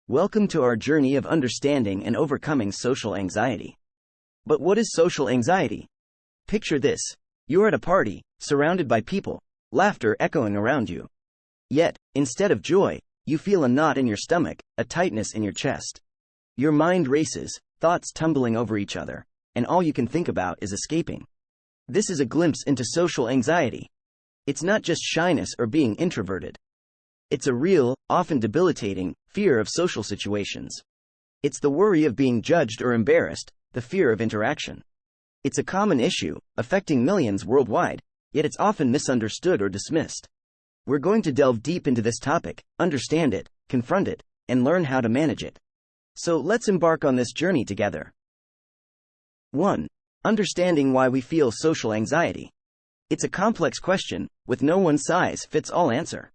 Welcome to our journey of understanding and overcoming social anxiety. But what is social anxiety? Picture this. You're at a party, surrounded by people, laughter echoing around you. Yet, instead of joy, you feel a knot in your stomach, a tightness in your chest. Your mind races, thoughts tumbling over each other, and all you can think about is escaping. This is a glimpse into social anxiety. It's not just shyness or being introverted. It's a real, often debilitating, fear of social situations. It's the worry of being judged or embarrassed, the fear of interaction. It's a common issue, affecting millions worldwide, yet it's often misunderstood or dismissed. We're going to delve deep into this topic, understand it, confront it, and learn how to manage it. So let's embark on this journey together. 1. Understanding why we feel social anxiety. It's a complex question, with no one-size-fits-all answer.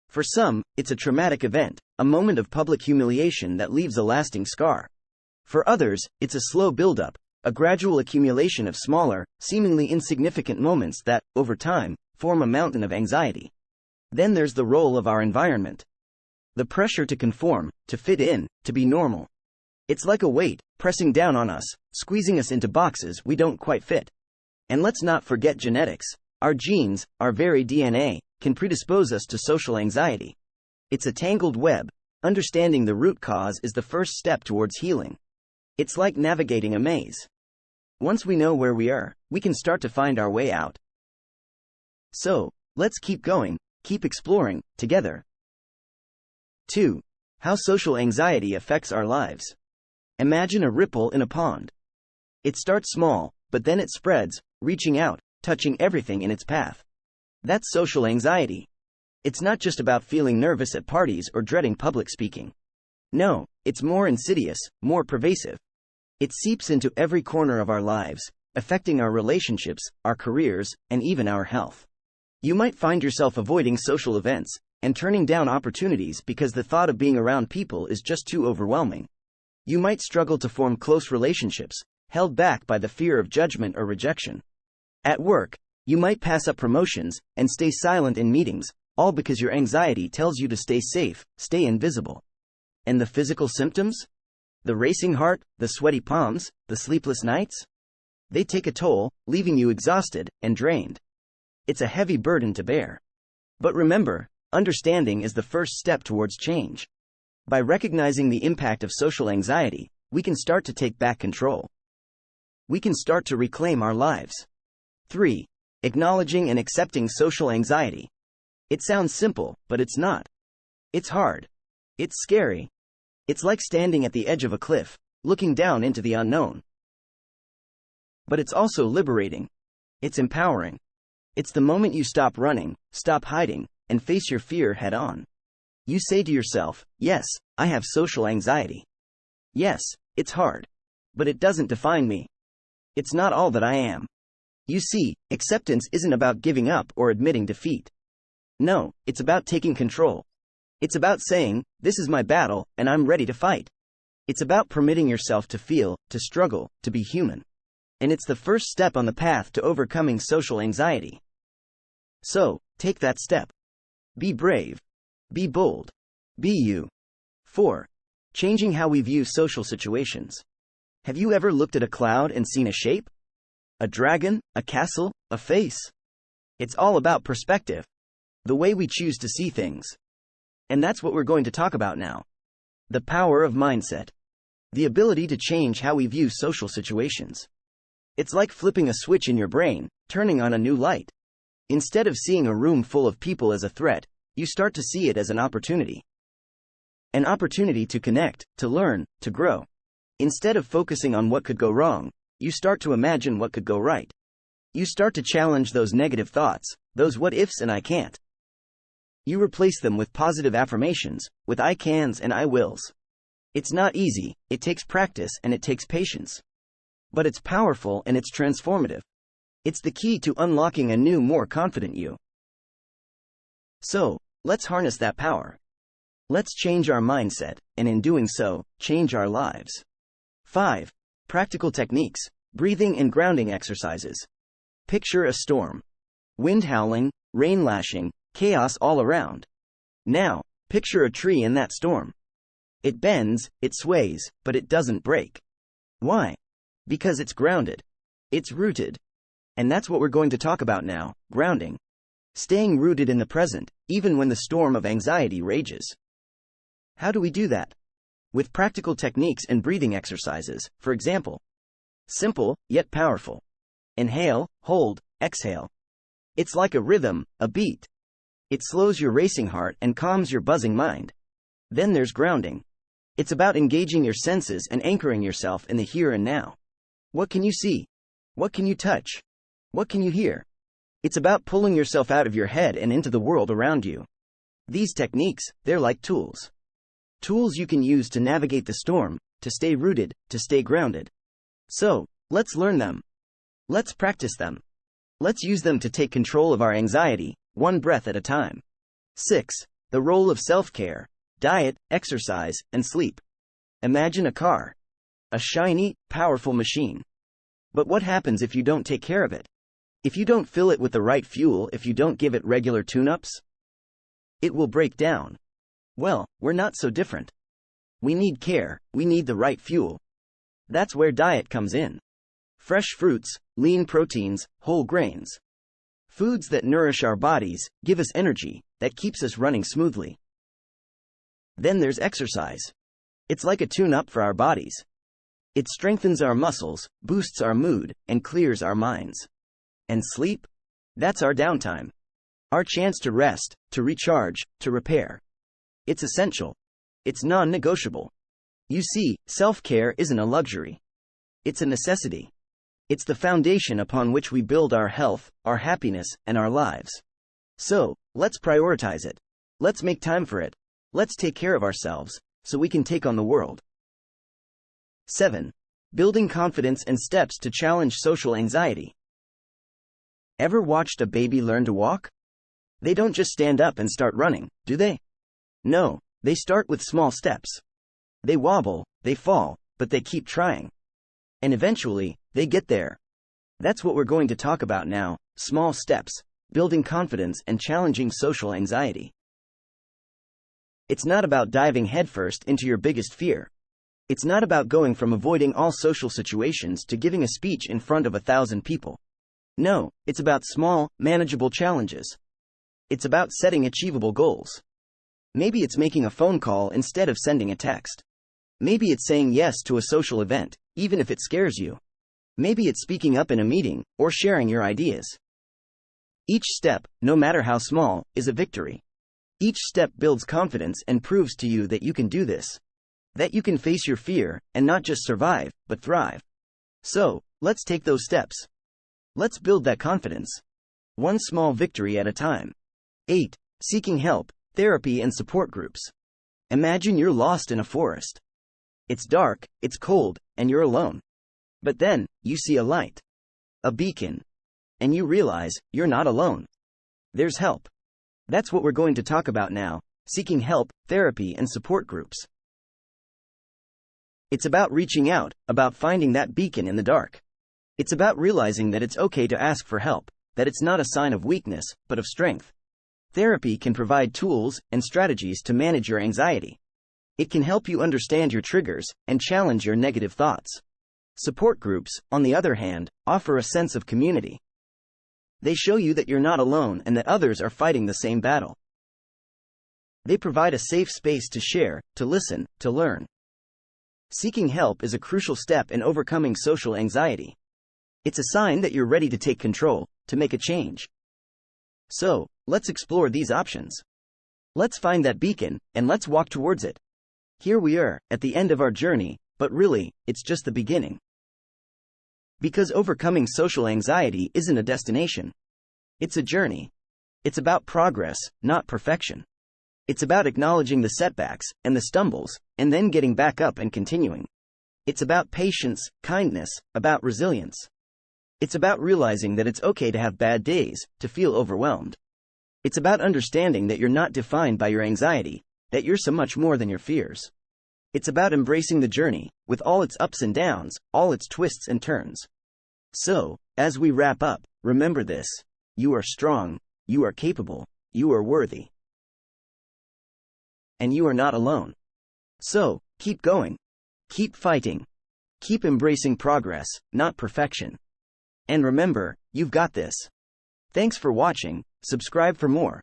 For some, it's a traumatic event, a moment of public humiliation that leaves a lasting scar. For others, it's a slow buildup, a gradual accumulation of smaller, seemingly insignificant moments that, over time, form a mountain of anxiety. Then there's the role of our environment. The pressure to conform, to fit in, to be normal. It's like a weight, pressing down on us, squeezing us into boxes we don't quite fit. And let's not forget genetics. Our genes, our very DNA, can predispose us to social anxiety. It's a tangled web. Understanding the root cause is the first step towards healing. It's like navigating a maze. Once we know where we are, we can start to find our way out. So, let's keep going, keep exploring, together. 2. How social anxiety affects our lives. Imagine a ripple in a pond. It starts small, but then it spreads, reaching out, touching everything in its path. That's social anxiety. It's not just about feeling nervous at parties or dreading public speaking. No, it's more insidious, more pervasive. It seeps into every corner of our lives, affecting our relationships, our careers, and even our health. You might find yourself avoiding social events and turning down opportunities because the thought of being around people is just too overwhelming. You might struggle to form close relationships, held back by the fear of judgment or rejection. At work, you might pass up promotions and stay silent in meetings, all because your anxiety tells you to stay safe, stay invisible. And the physical symptoms? The racing heart, the sweaty palms, the sleepless nights? They take a toll, leaving you exhausted and drained. It's a heavy burden to bear. But remember, understanding is the first step towards change. By recognizing the impact of social anxiety, we can start to take back control. We can start to reclaim our lives. 3. Acknowledging and accepting social anxiety. It sounds simple, but it's not. It's hard. It's scary. It's like standing at the edge of a cliff, looking down into the unknown. But it's also liberating. It's empowering. It's the moment you stop running, stop hiding, and face your fear head on. You say to yourself, yes, I have social anxiety. Yes, it's hard. But it doesn't define me. It's not all that I am. You see, acceptance isn't about giving up or admitting defeat. No, it's about taking control. It's about saying, this is my battle, and I'm ready to fight. It's about permitting yourself to feel, to struggle, to be human. And it's the first step on the path to overcoming social anxiety. So, take that step. Be brave. Be bold. Be you. 4. Changing how we view social situations. Have you ever looked at a cloud and seen a shape? A dragon, a castle, a face? It's all about perspective. The way we choose to see things. And that's what we're going to talk about now. The power of mindset. The ability to change how we view social situations. It's like flipping a switch in your brain, turning on a new light. Instead of seeing a room full of people as a threat, you start to see it as an opportunity. An opportunity to connect, to learn, to grow. Instead of focusing on what could go wrong, you start to imagine what could go right. You start to challenge those negative thoughts, those what ifs and I can't. You replace them with positive affirmations, with I cans and I wills. It's not easy, it takes practice and it takes patience. But it's powerful and it's transformative. It's the key to unlocking a new, more confident you. So, let's harness that power. Let's change our mindset, and in doing so, change our lives. 5. Practical techniques, breathing and grounding exercises. Picture a storm. Wind howling, rain lashing, chaos all around. Now, picture a tree in that storm. It bends, it sways, but it doesn't break. Why? Because it's grounded. It's rooted. And that's what we're going to talk about now, grounding. Staying rooted in the present, even when the storm of anxiety rages. How do we do that? With practical techniques and breathing exercises, for example. Simple, yet powerful. Inhale, hold, exhale. It's like a rhythm, a beat. It slows your racing heart and calms your buzzing mind. Then there's grounding. It's about engaging your senses and anchoring yourself in the here and now. What can you see? What can you touch? What can you hear? It's about pulling yourself out of your head and into the world around you. These techniques, they're like tools. Tools you can use to navigate the storm, to stay rooted, to stay grounded. So, let's learn them. Let's practice them. Let's use them to take control of our anxiety, one breath at a time. 6. The role of self-care. Diet, exercise, and sleep. Imagine a car. A shiny, powerful machine. But what happens if you don't take care of it? If you don't fill it with the right fuel, if you don't give it regular tune-ups? It will break down. Well, we're not so different. We need care, we need the right fuel. That's where diet comes in. Fresh fruits, lean proteins, whole grains. Foods that nourish our bodies, give us energy, that keeps us running smoothly. Then there's exercise. It's like a tune-up for our bodies. It strengthens our muscles, boosts our mood, and clears our minds. And sleep? That's our downtime. Our chance to rest, to recharge, to repair. It's essential. It's non-negotiable. You see, self-care isn't a luxury. It's a necessity. It's the foundation upon which we build our health, our happiness, and our lives. So, let's prioritize it. Let's make time for it. Let's take care of ourselves, so we can take on the world. 7. Building confidence and steps to challenge social anxiety. Ever watched a baby learn to walk? They don't just stand up and start running, do they? No, they start with small steps. They wobble, they fall, but they keep trying. And eventually, they get there. That's what we're going to talk about now, small steps, building confidence and challenging social anxiety. It's not about diving headfirst into your biggest fear. It's not about going from avoiding all social situations to giving a speech in front of 1,000 people. No, it's about small, manageable challenges. It's about setting achievable goals. Maybe it's making a phone call instead of sending a text. Maybe it's saying yes to a social event, even if it scares you. Maybe it's speaking up in a meeting, or sharing your ideas. Each step, no matter how small, is a victory. Each step builds confidence and proves to you that you can do this. That you can face your fear, and not just survive, but thrive. So, let's take those steps. Let's build that confidence. One small victory at a time. 8. Seeking help, therapy and support groups. Imagine you're lost in a forest. It's dark, it's cold, and you're alone. But then, you see a light. A beacon. And you realize, you're not alone. There's help. That's what we're going to talk about now, seeking help, therapy and support groups. It's about reaching out, about finding that beacon in the dark. It's about realizing that it's okay to ask for help, that it's not a sign of weakness, but of strength. Therapy can provide tools and strategies to manage your anxiety. It can help you understand your triggers and challenge your negative thoughts. Support groups, on the other hand, offer a sense of community. They show you that you're not alone and that others are fighting the same battle. They provide a safe space to share, to listen, to learn. Seeking help is a crucial step in overcoming social anxiety. It's a sign that you're ready to take control, to make a change. So, let's explore these options. Let's find that beacon, and let's walk towards it. Here we are, at the end of our journey, but really, it's just the beginning. Because overcoming social anxiety isn't a destination. It's a journey. It's about progress, not perfection. It's about acknowledging the setbacks and the stumbles, and then getting back up and continuing. It's about patience, kindness, about resilience. It's about realizing that it's okay to have bad days, to feel overwhelmed. It's about understanding that you're not defined by your anxiety, that you're so much more than your fears. It's about embracing the journey, with all its ups and downs, all its twists and turns. So, as we wrap up, remember this: you are strong, you are capable, you are worthy. And you are not alone. So, keep going. Keep fighting. Keep embracing progress, not perfection. And remember, you've got this. Thanks for watching, subscribe for more.